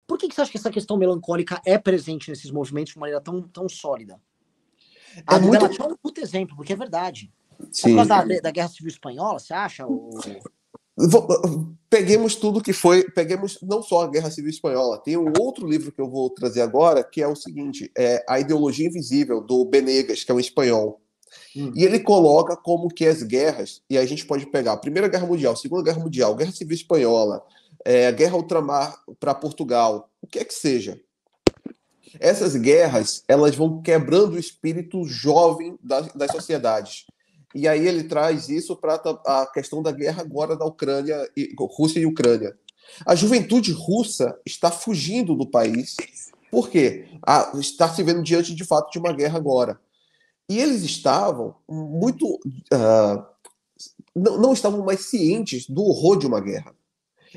Por que você acha que essa questão melancólica é presente nesses movimentos de maneira tão sólida? A do Bela Ciao é um puto exemplo, porque é verdade. Sim. É por causa da Guerra Civil Espanhola, você acha? Peguemos tudo que foi... Peguemos não só a Guerra Civil Espanhola. Tem um outro livro que eu vou trazer agora, que é o seguinte, A Ideologia Invisível, do Benegas, que é um espanhol. E ele coloca como que as guerras, e a gente pode pegar a Primeira Guerra Mundial, a Segunda Guerra Mundial, Guerra Civil Espanhola, a Guerra Ultramar para Portugal, o que é que seja. Essas guerras, elas vão quebrando o espírito jovem das sociedades. E aí ele traz isso para a questão da guerra agora da Ucrânia, Rússia e Ucrânia. A juventude russa está fugindo do país, por quê? Está se vendo diante, de fato, de uma guerra agora. E eles estavam muito... não estavam mais cientes do horror de uma guerra.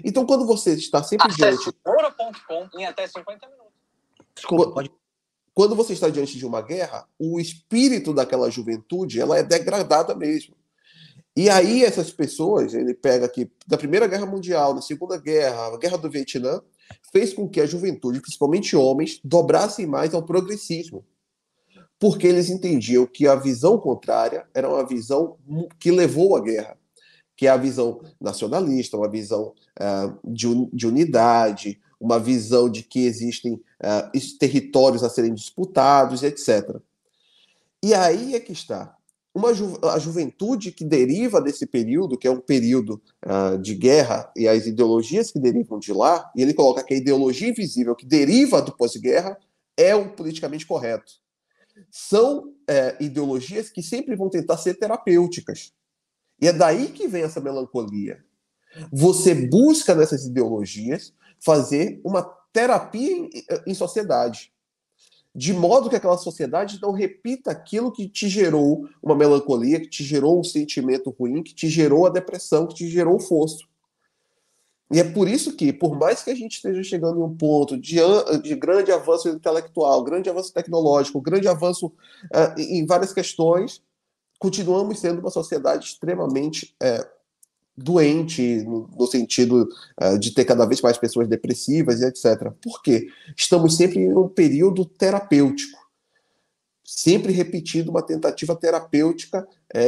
Então, quando você está sempre diante... Oura.com em até 50 minutos. Desculpa, pode... Quando você está diante de uma guerra, o espírito daquela juventude, ela é degradada mesmo. E aí essas pessoas, ele pega aqui, da Primeira Guerra Mundial, da Segunda Guerra, a Guerra do Vietnã, fez com que a juventude, principalmente homens, dobrassem mais ao progressismo. Porque eles entendiam que a visão contrária era uma visão que levou à guerra, que é a visão nacionalista, uma visão de unidade, uma visão de que existem territórios a serem disputados, etc. E aí é que está. A juventude que deriva desse período, que é um período de guerra, e as ideologias que derivam de lá, e ele coloca que a ideologia invisível que deriva do pós-guerra é o politicamente correto. São ideologias que sempre vão tentar ser terapêuticas. E é daí que vem essa melancolia. Você busca nessas ideologias fazer uma terapia em sociedade, de modo que aquela sociedade não repita aquilo que te gerou uma melancolia, que te gerou um sentimento ruim, que te gerou a depressão, que te gerou o fosso. E é por isso que, por mais que a gente esteja chegando em um ponto de grande avanço intelectual, grande avanço tecnológico, grande avanço em várias questões, continuamos sendo uma sociedade extremamente doente, no sentido de ter cada vez mais pessoas depressivas e etc. Por quê? Estamos sempre em um período terapêutico, sempre repetindo uma tentativa terapêutica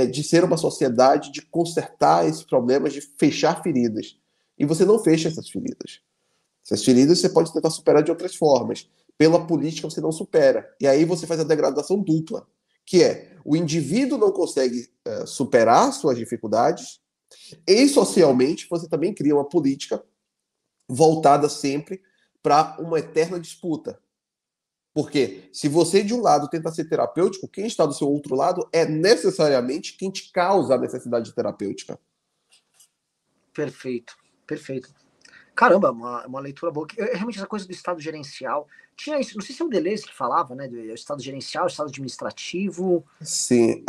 de ser uma sociedade, de consertar esses problemas, de fechar feridas. E você não fecha essas feridas. Essas feridas você pode tentar superar de outras formas. Pela política você não supera. E aí você faz a degradação dupla, que é o indivíduo não consegue superar suas dificuldades, e socialmente você também cria uma política voltada sempre para uma eterna disputa. Porque se você de um lado tenta ser terapêutico, quem está do seu outro lado é necessariamente quem te causa a necessidade terapêutica. Perfeito, perfeito. Caramba, uma leitura boa. Realmente essa coisa do estado gerencial. Tinha isso, não sei se é o Deleuze que falava, né? Do estado gerencial, estado administrativo. Sim.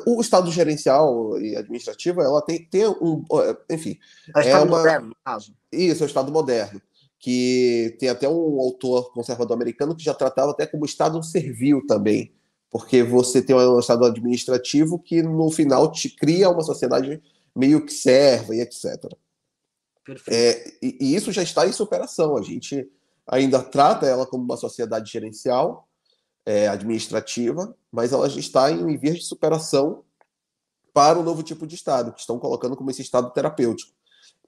O estado gerencial e administrativo, ela tem um. Enfim. É o estado moderno, no caso. Isso, é o estado moderno. Que tem até um autor conservador americano que já tratava até como estado servil também. Porque você tem um estado administrativo que, no final, te cria uma sociedade meio que serva e etc. E isso já está em superação. A gente ainda trata ela como uma sociedade gerencial, administrativa, mas ela já está em vias de superação para o novo tipo de Estado, que estão colocando como esse Estado terapêutico.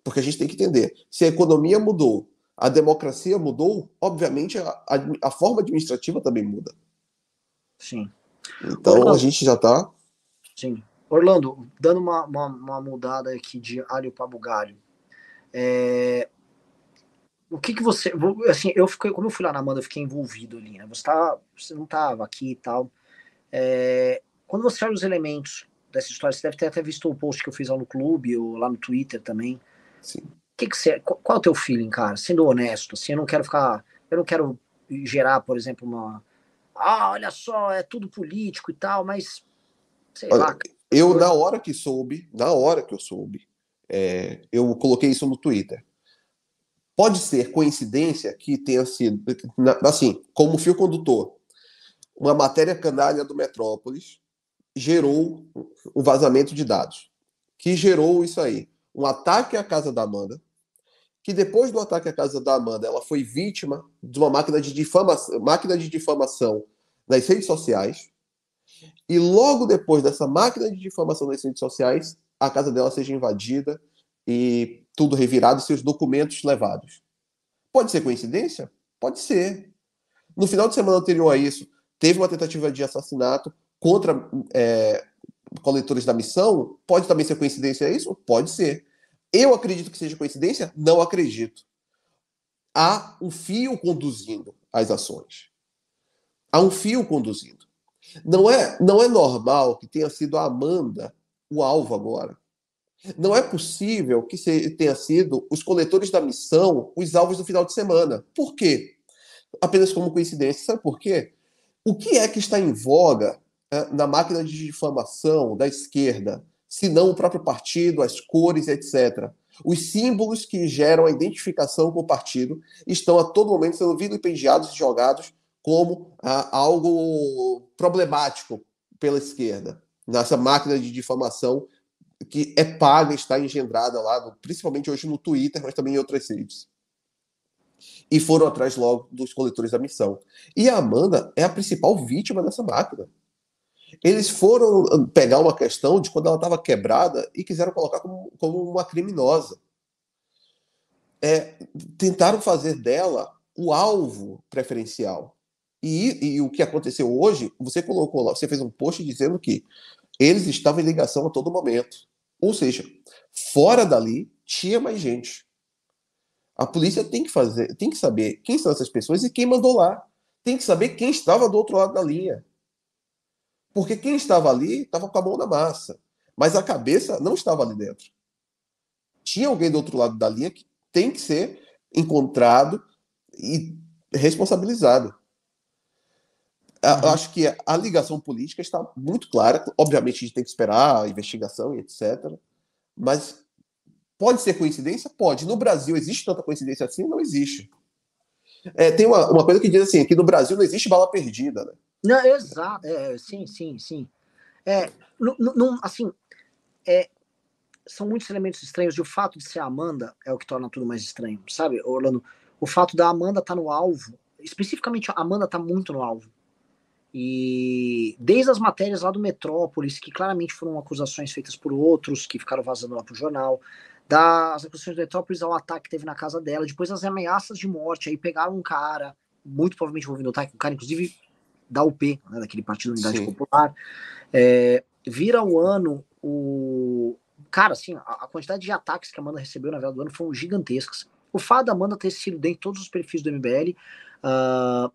Porque a gente tem que entender, se a economia mudou, a democracia mudou, obviamente a forma administrativa também muda. Sim. Então Orlando, a gente já está... Sim. Orlando, dando uma mudada aqui de alho para bugalho. O que você... Assim, como eu fui lá na Amanda, eu fiquei envolvido ali, né? Você não estava aqui e tal. Quando você olha os elementos dessa história, você deve ter até visto o post que eu fiz lá no clube, ou lá no Twitter também. Sim. Qual é o teu feeling, cara? Sendo honesto, assim, eu não quero gerar, por exemplo, olha só, é tudo político e tal, mas sei lá. Na hora que eu soube, eu coloquei isso no Twitter. Pode ser coincidência que tenha sido, assim, como fio condutor, uma matéria canalha do Metrópolis gerou um vazamento de dados, que gerou isso aí, um ataque à casa da Amanda, que depois do ataque à casa da Amanda, ela foi vítima de uma máquina de difamação nas redes sociais, e logo depois dessa máquina de difamação nas redes sociais, a casa dela seja invadida e tudo revirado e seus documentos levados. Pode ser coincidência? Pode ser. No final de semana anterior a isso, teve uma tentativa de assassinato contra coletores da missão. Pode também ser coincidência isso? Pode ser. Eu acredito que seja coincidência? Não acredito. Há um fio conduzindo as ações. Há um fio conduzindo. Não é normal que tenha sido a Amanda o alvo agora. Não é possível que tenha sido os coletores da missão os alvos do final de semana. Por quê? Apenas como coincidência. Sabe por quê? O que é que está em voga na máquina de difamação da esquerda, se não o próprio partido, as cores, etc. Os símbolos que geram a identificação com o partido estão a todo momento sendo vilipendiados e jogados como algo problemático pela esquerda, nessa máquina de difamação que é paga, está engendrada lá, principalmente hoje no Twitter, mas também em outras redes. E foram atrás logo dos coletores da missão. E a Amanda é a principal vítima dessa máquina. Eles foram pegar uma questão de quando ela estava quebrada e quiseram colocar como uma criminosa. Tentaram fazer dela o alvo preferencial. E o que aconteceu hoje, você colocou lá, você fez um post dizendo que eles estavam em ligação a todo momento. Ou seja, fora dali tinha mais gente. A polícia tem que saber quem são essas pessoas e quem mandou lá. Tem que saber quem estava do outro lado da linha. Porque quem estava ali estava com a mão na massa. Mas a cabeça não estava ali dentro. Tinha alguém do outro lado da linha que tem que ser encontrado e responsabilizado. Acho que a ligação política está muito clara. Obviamente, a gente tem que esperar a investigação e etc. Mas pode ser coincidência? Pode. No Brasil, existe tanta coincidência assim? Não existe. Tem uma coisa que diz assim, que no Brasil não existe bala perdida, né? Não, exato. Sim. Assim, são muitos elementos estranhos, e o fato de ser a Amanda é o que torna tudo mais estranho, sabe, Orlando? O fato da Amanda estar no alvo, especificamente a Amanda está muito no alvo. E desde as matérias lá do Metrópolis, que claramente foram acusações feitas por outros, que ficaram vazando lá pro jornal, das acusações do Metrópolis ao ataque que teve na casa dela, depois as ameaças de morte, aí pegaram um cara, muito provavelmente envolvido no ataque, um cara inclusive da UP, né, daquele Partido Unidade Popular, vira o ano, cara, assim, a quantidade de ataques que a Amanda recebeu na vela do ano foram gigantescas. O fato da Amanda ter sido dentro de todos os perfis do MBL, a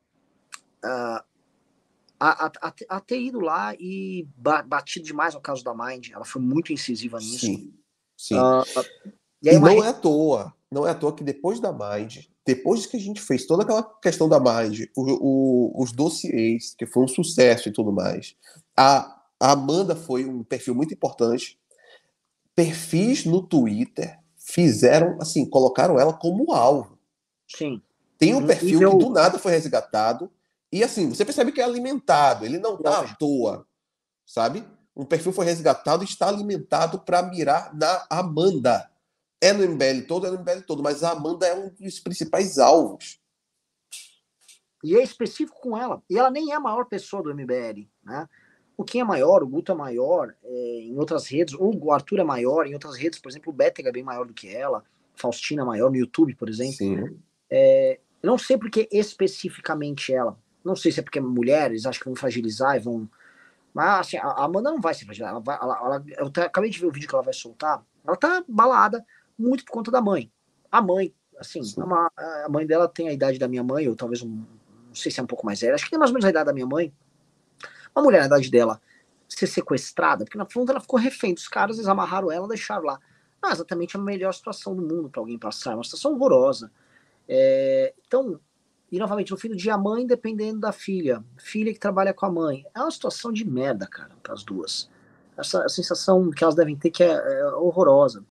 ter ido lá e batido demais no caso da Mind, ela foi muito incisiva nisso. Sim. E aí não é à toa que depois da Mind, depois que a gente fez toda aquela questão da Mind, os dossiês, que foi um sucesso e tudo mais, a Amanda foi um perfil muito importante. Perfis no Twitter fizeram, assim, colocaram ela como alvo. Sim. Tem um perfil que do nada foi resgatado e, assim, você percebe que é alimentado, ele não tá à toa, sabe? Um perfil foi resgatado e está alimentado para mirar na Amanda. É no MBL todo, mas a Amanda é um dos principais alvos. E é específico com ela. E ela nem é a maior pessoa do MBL, né? O Kim é maior, o Guto é maior em outras redes, o Arthur é maior em outras redes, por exemplo, o Bétega é bem maior do que ela, Faustina é maior no YouTube, por exemplo. Sim. Eu não sei porque especificamente ela. Não sei se é porque mulheres acham que vão fragilizar e vão... Mas assim, a Amanda não vai se fragilizar. Eu acabei de ver o vídeo que ela vai soltar. Ela tá balada muito por conta da mãe. A mãe, assim, a mãe dela tem a idade da minha mãe, ou talvez não sei se é um pouco mais velha, acho que tem mais ou menos a idade da minha mãe. Uma mulher na idade dela ser sequestrada, porque na fundo ela ficou refém dos caras, eles amarraram ela, deixaram lá. Não é exatamente a melhor situação do mundo para alguém passar, é uma situação horrorosa. Então, e novamente, no fim do dia, a mãe dependendo da filha que trabalha com a mãe. É uma situação de merda, cara, para as duas. A sensação que elas devem ter que é horrorosa.